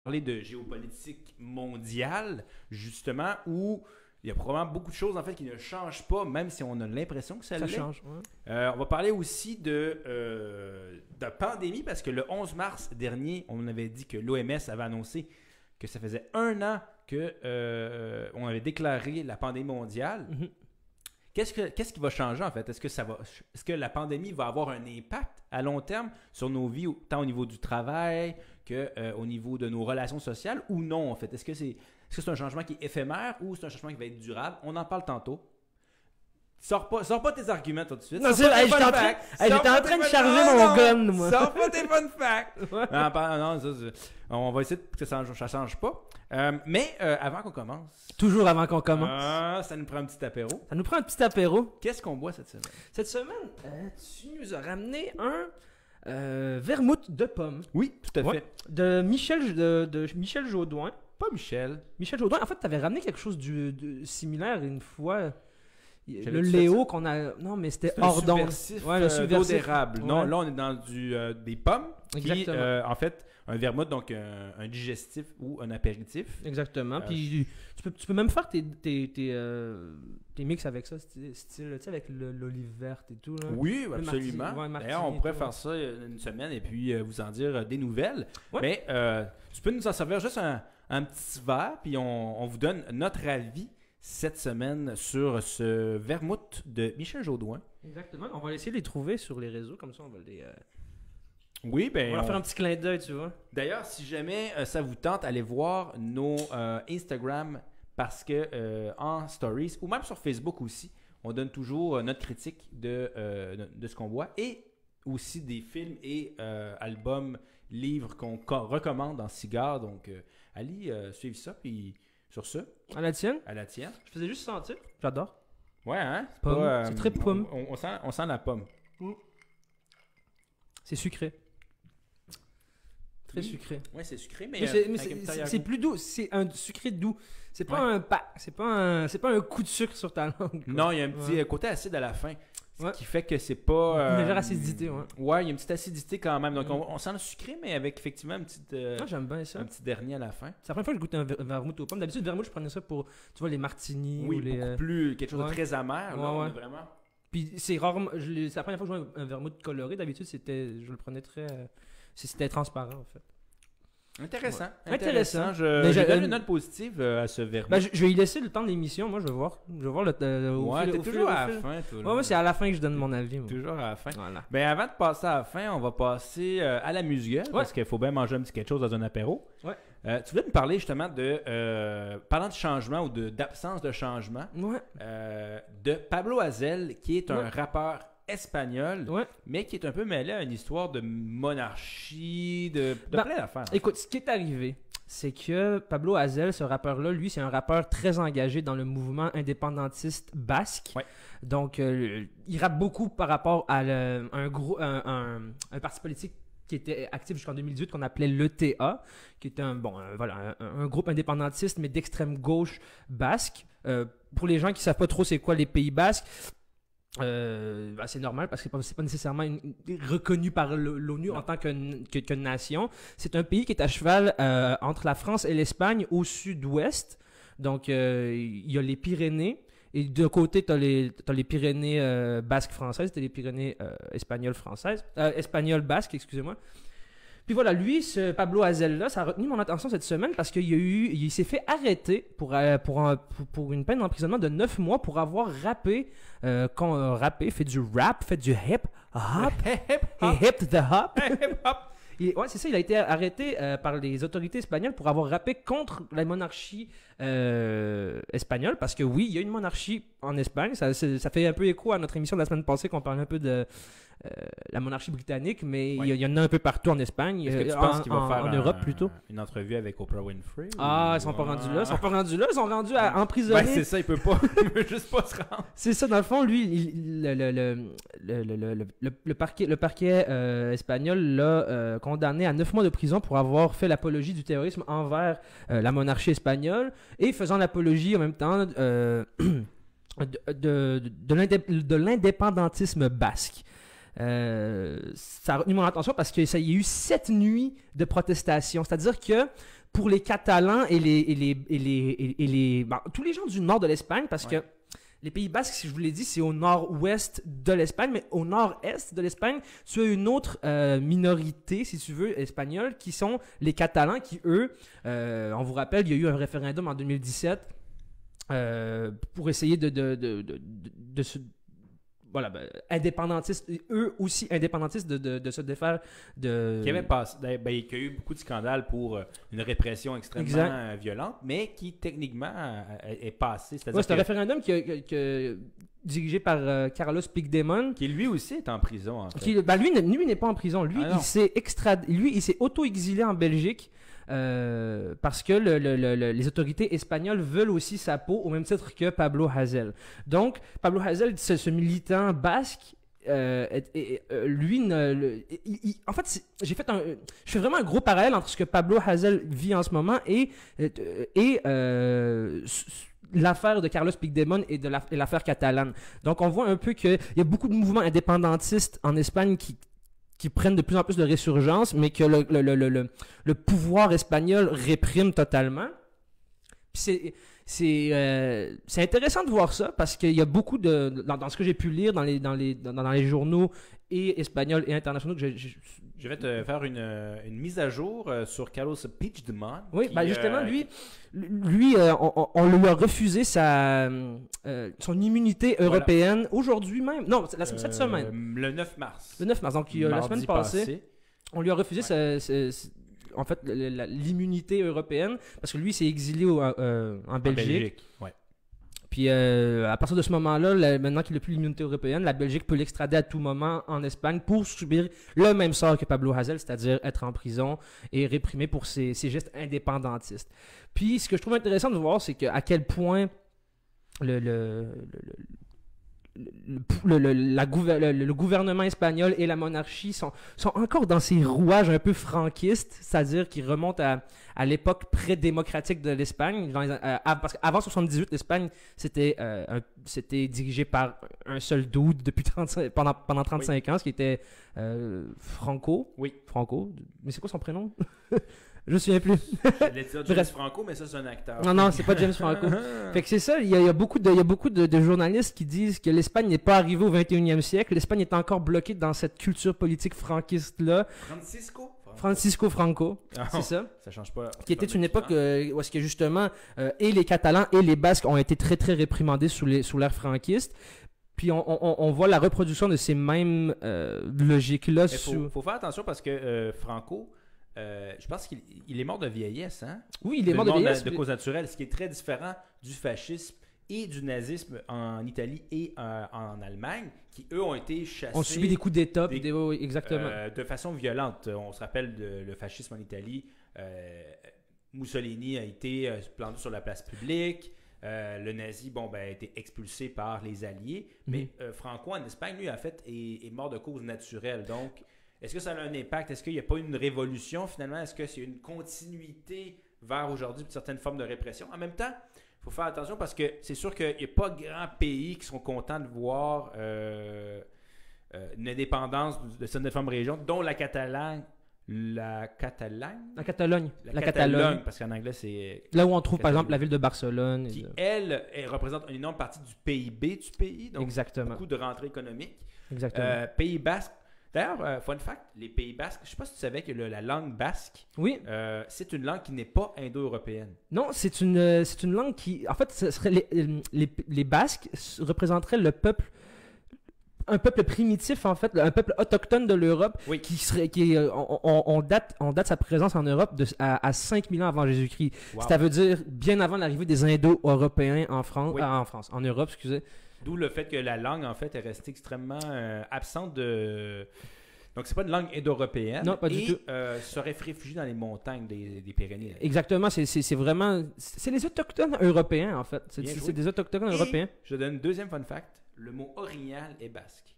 parler de géopolitique mondiale, justement, où il y a probablement beaucoup de choses en fait qui ne changent pas, même si on a l'impression que ça Ça l'est. change. Ouais. On va parler aussi de pandémie, parce que le 11 mars dernier, on avait dit que l'OMS avait annoncé que ça faisait 1 an que on avait déclaré la pandémie mondiale. Mhm. Qu'est-ce qui va changer en fait? Est-ce que la pandémie va avoir un impact à long terme sur nos vies, tant au niveau du travail qu'au niveau de nos relations sociales, ou non en fait? Est-ce que c'est un changement qui est éphémère ou c'est un changement qui va être durable? On en parle tantôt. Sors pas tes arguments tout de suite. Non, Sors pas tes j'étais fun en train, facts. j'étais Sors pas en train tes de fun- charger Ah, mon non! gun, moi. Sors pas tes fun facts. Ouais. Non, on va essayer que ça change pas. Mais avant qu'on commence, Toujours avant qu'on commence. ça nous prend un petit apéro. Ça nous prend un petit apéro. Qu'est-ce qu'on boit cette semaine? Cette semaine, tu nous as ramené un vermouth de pomme Oui, tout à Ouais. fait. de Michel Jaudoin. Pas Michel. Michel Jaudoin, en fait, tu avais ramené quelque chose de similaire une fois. Le J'avais-tu fait Léo qu'on a. Non, mais c'était C'est un hors d'onde. subversif, Ouais, le d'eau subversif. d'érable. Ouais. Non, là, on est dans des pommes. Exactement. Qui, en fait, un vermouth, donc un digestif ou un apéritif. Exactement. Euh, Puis tu peux même faire tes mix avec ça, style, tu sais, avec l'olive verte et tout. Là. Oui, Le absolument. martini, ouais, D'ailleurs, on martini pourrait et tout, faire ça une semaine et puis vous en dire des nouvelles. Ouais. Mais tu peux nous en servir juste un petit verre, puis on vous donne notre avis cette semaine sur ce vermouth de Michel Jaudoin. Exactement. On va essayer de les trouver sur les réseaux, comme ça on va les. Oui, On ben. va leur faire un petit clin d'œil, tu vois. D'ailleurs, si jamais ça vous tente, allez voir nos Instagram parce que en stories ou même sur Facebook aussi, on donne toujours notre critique de ce qu'on voit et aussi des films et albums, livres qu'on recommande en cigare. Donc, allez suivre ça. Puis sur ce, À la tienne, à la tienne. je faisais juste sentir. J'adore. Ouais, hein? Pomme. C'est très pomme. On sent la pomme. C'est sucré. Très Oui. sucré. Ouais, c'est sucré, mais, Mais c'est avec un petit c'est goût. plus doux. C'est un sucré doux. C'est pas Ouais. un pas. C'est pas un coup de sucre sur ta langue. quoi. Non, il y a un petit Ouais. côté acide à la fin. Ce Ouais. qui fait que c'est pas. Une légère acidité, ouais. Ouais, il y a une petite acidité quand même. Donc, Mm. on sent le sucré, mais avec effectivement une petite, Ah, j'aime bien ça. un petit dernier à la fin. C'est la première fois que je goûte un vermouth aux pommes. D'habitude, le vermouth, je prenais ça pour, tu vois, les martinis Oui, ou les. beaucoup plus. Quelque chose de ouais. très amer. Là, Ouais, on ouais. est vraiment. Puis c'est rarement. C'est la première fois que je vois un vermouth coloré. D'habitude, je le prenais très. C'était transparent, en fait. Intéressant. Ouais. Intéressant. Je Mais donne j'ai- une note positive à ce vermouth. Ben, je vais y laisser le temps de l'émission. Moi, je vais voir. Je vais voir au Ouais, fil- t'es au fil- toujours au à la fil. fin, toi. Ouais, là. moi, c'est à la fin que je donne mon avis. moi. Toujours à la fin. Voilà. Ben, avant de passer à la fin, on va passer à la musique, parce qu'il faut bien manger un petit quelque chose dans un apéro. Ouais. Tu voulais me parler justement de, parlant de changement ou d'absence de changement, Ouais. de Pablo Hasél, qui est un Ouais. rappeur espagnol, Ouais. mais qui est un peu mêlé à une histoire de monarchie, de Ben, plein d'affaires. Écoute, ce qui est arrivé, c'est que Pablo Hasél, ce rappeur-là, lui, c'est un rappeur très engagé dans le mouvement indépendantiste basque. Ouais. Donc, il rappe beaucoup par rapport à un parti politique qui était actif jusqu'en 2018 qu'on appelait l'ETA, qui était un groupe indépendantiste mais d'extrême gauche basque. Pour les gens qui ne savent pas trop c'est quoi les Pays basques, c'est normal parce que c'est pas nécessairement reconnu par l'ONU Non. en tant que nation. C'est un pays qui est à cheval entre la France et l'Espagne au sud-ouest. Donc, il y a les Pyrénées. Et d'un côté, tu as les Pyrénées basques françaises, tu as les Pyrénées espagnoles basques, excusez-moi. Puis voilà, lui, ce Pablo Hasél-là, ça a retenu mon attention cette semaine parce qu'il s'est fait arrêter pour une peine d'emprisonnement de 9 mois pour avoir rappé, fait du rap, fait du hip-hop, et hip the hop. Ouais, c'est ça, il a été arrêté par les autorités espagnoles pour avoir rappé contre la monarchie espagnole, parce que oui, il y a une monarchie en Espagne. Ça fait un peu écho à notre émission de la semaine passée qu'on parlait un peu de la monarchie britannique, mais Ouais. il y en a un peu partout en Espagne, Est-ce que tu penses qu'il va faire en Europe plutôt. une entrevue avec Oprah Winfrey? Ah, ou- ils sont pas rendus là, ils sont rendus à emprisonner. Ben, c'est ça, il peut juste pas se rendre. C'est ça, dans le fond, lui, le parquet espagnol l'a condamné à 9 mois de prison pour avoir fait l'apologie du terrorisme envers la monarchie espagnole et faisant l'apologie en même temps de l'indépendantisme basque. Ça a retenu mon attention parce qu'il y a eu 7 nuits de protestation. C'est-à-dire que pour les Catalans et tous les gens du nord de l'Espagne, parce que les Pays Basques, si je vous l'ai dit, c'est au nord-ouest de l'Espagne, mais au nord-est de l'Espagne, tu as une autre minorité, si tu veux, espagnole, qui sont les Catalans, qui eux, on vous rappelle, il y a eu un référendum en 2017 pour essayer de se... Voilà, indépendantistes, eux aussi indépendantistes de se défaire de... Qui avait passé, qui a eu beaucoup de scandales pour une répression extrêmement violente, mais qui techniquement est passé. C'est un référendum dirigé par Carlos Puigdemont. Qui lui aussi est en prison, en fait. Lui n'est pas en prison. Lui, il s'est auto-exilé en Belgique. Parce que les autorités espagnoles veulent aussi sa peau au même titre que Pablo Hasél. Donc, Pablo Hasél, ce militant basque, lui, en fait, je fais vraiment un gros parallèle entre ce que Pablo Hasél vit en ce moment et l'affaire de Carlos Puigdemont et l'affaire catalane. Donc, on voit un peu qu'il y a beaucoup de mouvements indépendantistes en Espagne qui prennent de plus en plus de résurgence, mais que le pouvoir espagnol réprime totalement. Puis c'est intéressant de voir ça, parce qu'il y a beaucoup dans ce que j'ai pu lire dans les journaux et espagnols et internationaux que je vais te faire une mise à jour sur Carlos Puigdemont. Oui, justement, lui on lui a refusé son immunité européenne aujourd'hui même. Non, cette semaine. Le 9 mars. Le 9 mars, donc la semaine passée. On lui a refusé en fait l'immunité européenne, parce que lui s'est exilé en Belgique. Ouais. Puis à partir de ce moment-là, maintenant qu'il n'a plus l'immunité européenne, la Belgique peut l'extrader à tout moment en Espagne pour subir le même sort que Pablo Hasél, c'est-à-dire être en prison et réprimé pour ses gestes indépendantistes. Puis ce que je trouve intéressant de voir, c'est à quel point le gouvernement espagnol et la monarchie sont encore dans ces rouages un peu franquistes, c'est-à-dire qui remontent à l'époque pré-démocratique de l'Espagne. Parce qu'avant 78, l'Espagne, c'était dirigé par un seul dude pendant 35 ans, ce qui était Franco. Oui. Franco. Mais c'est quoi son prénom? Je me souviens plus. J'allais dire James Franco, mais ça, c'est un acteur. Non, c'est pas James Franco. Fait que c'est ça, il y a beaucoup de journalistes qui disent que l'Espagne n'est pas arrivée au 21e siècle. L'Espagne est encore bloquée dans cette culture politique franquiste-là. Francisco Franco, c'est ça. Ça change pas. Qui était une époque où est-ce que justement, et les Catalans et les Basques ont été très, très réprimandés sous l'ère franquiste. Puis on voit la reproduction de ces mêmes logiques-là. Il faut faire attention parce que Franco... je pense qu'il est mort de vieillesse, hein? Oui, il est mort de vieillesse. De cause naturelle, ce qui est très différent du fascisme et du nazisme en Italie et en Allemagne, qui eux ont été chassés. On subi des coups d'État, oui, exactement. De façon violente. On se rappelle le fascisme en Italie. Mussolini a été planté sur la place publique. Le nazi, a été expulsé par les Alliés. Mais Franco en Espagne, lui, en fait, est mort de cause naturelle. Donc, est-ce que ça a un impact? Est-ce qu'il n'y a pas une révolution finalement? Est-ce que c'est une continuité vers aujourd'hui de certaines formes de répression? En même temps, il faut faire attention parce que c'est sûr qu'il n'y a pas grand pays qui sont contents de voir une indépendance de certaines formes de régions, dont la Catalogne. La Catalogne, parce qu'en anglais, c'est... Là où on trouve, par exemple, la ville de Barcelone. Qui, elle représente une énorme partie du PIB du pays. Donc, exactement. Beaucoup de rentrées économiques. Exactement. Pays basque. D'ailleurs, fun fact, les Pays basques, je ne sais pas si tu savais que la langue basque, oui. C'est une langue qui n'est pas indo-européenne. Non, c'est une langue qui... En fait, ce serait les Basques représenteraient un peuple primitif, en fait, un peuple autochtone de l'Europe, oui. On date sa présence en Europe à 5000 ans avant Jésus-Christ. Wow. Ça veut dire bien avant l'arrivée des Indo-Européens en Europe, excusez. D'où le fait que la langue, en fait, est restée extrêmement absente de... Donc, c'est pas une langue indo-européenne. Non, pas du tout. Serait réfugiée dans les montagnes des Pyrénées. Là. Exactement. C'est vraiment... C'est les Autochtones européens, en fait. C'est des Autochtones européens. Je donne un deuxième fun fact. Le mot orignal est basque.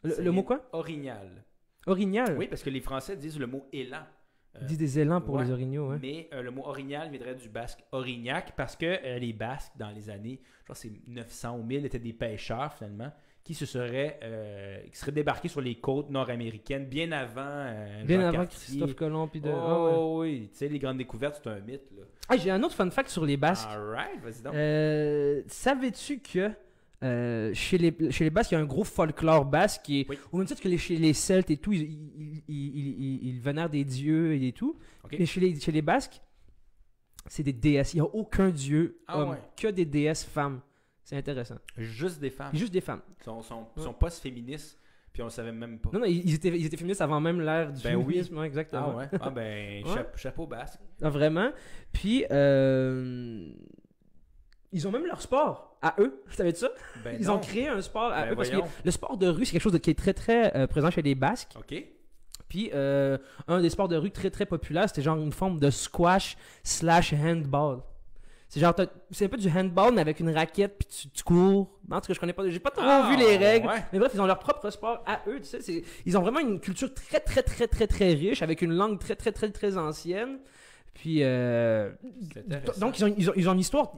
Le mot quoi? Orignal. Orignal? Oui, parce que les Français disent le mot élan. Ils disent des élans pour les orignaux, hein. Mais le mot orignal viendrait du basque Orignac parce que les Basques, dans les années, je crois que c'est 900 ou 1000, étaient des pêcheurs finalement qui serait débarqué sur les côtes nord-américaines bien avant Bien Jacques avant Cartier. Christophe Colomb. Puis de... Oh oui, tu sais, les grandes découvertes, c'est un mythe. Là. Ah, j'ai un autre fun fact sur les Basques. Alright, vas-y donc. Savais-tu que chez les Basques, il y a un gros folklore basque qui est, Oui. au même titre que chez les Celtes et tout, ils vénèrent des dieux et tout. Ok. Mais chez les Basques, c'est des déesses. Il n'y a aucun dieu homme, Ouais. que des déesses femmes. C'est intéressant. Juste des femmes. Juste des femmes. Ils sont post-féministes, puis on le savait même pas. Non, ils étaient féministes avant même l'ère du Ben oui. féminisme. Ouais, exactement. Ah ouais? Ah ben, Ouais. chapeau basque. Ah, vraiment. Puis, ils ont même leur sport à eux. Savais-tu ça? Ben Ils non. ont créé un sport à Ben eux. Parce que voyons. le sport de rue, c'est quelque chose qui est très, très présent chez les Basques. OK. Puis, un des sports de rue très, très populaire, c'était genre une forme de squash / handball. C'est genre, c'est un peu du handball, mais avec une raquette, puis tu cours. En tout cas, je connais pas, j'ai pas trop vu les règles. Ouais. Mais bref, ils ont leur propre sport à eux, tu sais. Ils ont vraiment une culture très, très, très, très, très riche, avec une langue très, très, très, très ancienne. Puis, C'est intéressant. donc, ils ont une histoire.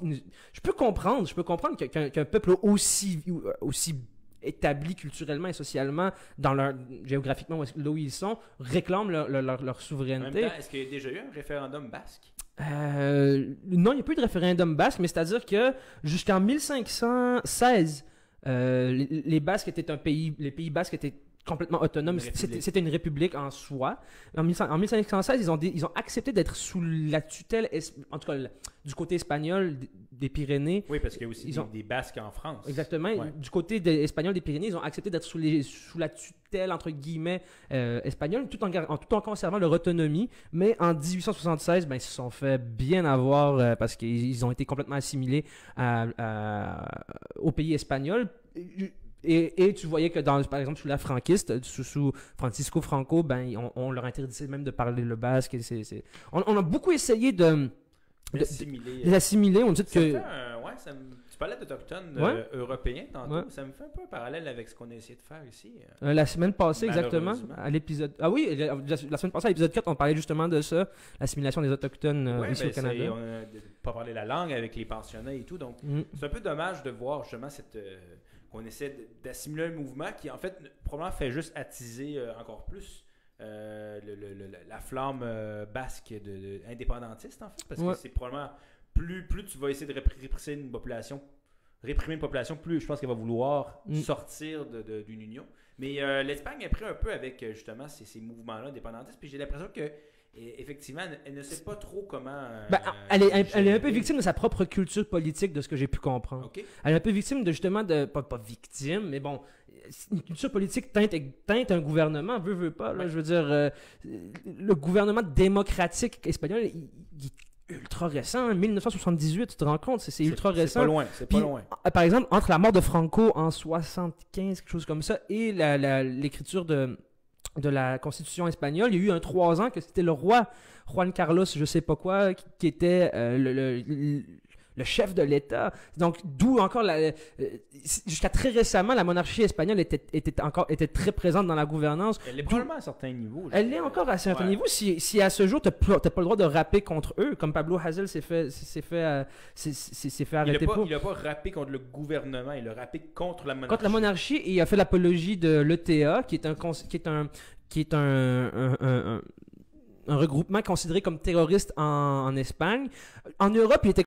Je peux comprendre qu'un peuple aussi établi culturellement et socialement, géographiquement, là où ils sont, réclament leur En même souveraineté. temps, est-ce qu'il y a déjà eu un référendum basque? Non, il n'y a pas eu de référendum basque, mais c'est-à-dire que jusqu'en 1516, les Basques étaient les Pays Basques étaient complètement autonomes. Une république. C'était une république en soi. En 1516, ils ont accepté d'être sous la tutelle, en tout cas du côté espagnol des Pyrénées. Oui, parce qu'il y a aussi Ils ont- des Basques en France. Exactement. Ouais. Du côté espagnol des Pyrénées, ils ont accepté d'être sous la tutelle, entre guillemets, espagnole, tout en conservant leur autonomie. Mais en 1876, ben, ils se sont fait bien avoir parce qu'ils ont été complètement assimilés au pays espagnol. Et tu voyais que, par exemple, sous la franquiste, sous Francisco Franco, ben, on leur interdisait même de parler le basque. On a beaucoup essayé de Assimilé. les assimiler. On dit Ça me que... fait tu parlais d'Autochtones Ouais. européens tantôt. Ouais. Ça me fait un peu un parallèle avec ce qu'on a essayé de faire ici. La semaine passée, exactement, Malheureusement. à l'épisode... Ah oui, la semaine passée, à l'épisode 4, on parlait justement de ça, l'assimilation des Autochtones Ouais, ici ben, au Canada. on n'a pas parlé la langue avec les pensionnats et tout. Donc, Mm. c'est un peu dommage de voir justement qu'on essaie d'assimiler un mouvement qui, en fait, probablement fait juste attiser encore plus la flamme basque indépendantiste, en fait. Parce Ouais. que c'est probablement plus tu vas essayer de réprimer une population, plus je pense qu'elle va vouloir sortir d'une union. Mais l'Espagne a pris un peu avec justement ces mouvements-là indépendantistes. Puis j'ai l'impression que effectivement, elle ne sait pas trop comment. Ben, elle est un peu gérer. victime de sa propre culture politique, de ce que j'ai pu comprendre. OK. Elle est un peu victime de justement de... Pas victime, mais bon... Une culture politique teinte un gouvernement, veut pas. Là, Ouais. je veux dire, le gouvernement démocratique espagnol, il est ultra récent. 1978, tu te rends compte, c'est ultra récent. C'est pas loin, c'est pas Puis, loin. par exemple, entre la mort de Franco en 75, quelque chose comme ça, et l'écriture de la Constitution espagnole, il y a eu 3 ans que c'était le roi Juan Carlos, je sais pas quoi, qui était le chef de l'État. Donc, d'où encore jusqu'à très récemment, la monarchie espagnole était très présente dans la gouvernance. Elle est probablement à un certain niveau. Elle l'est encore à un certain Ouais. niveau. Si à ce jour, t'as pas le droit de rapper contre eux, comme Pablo Hasél s'est fait arrêter pour. Il a pas rappé contre le gouvernement, il a rappé contre la monarchie. Contre la monarchie, et il a fait l'apologie de l'ETA, qui est un regroupement considéré comme terroriste en Espagne. En Europe, il était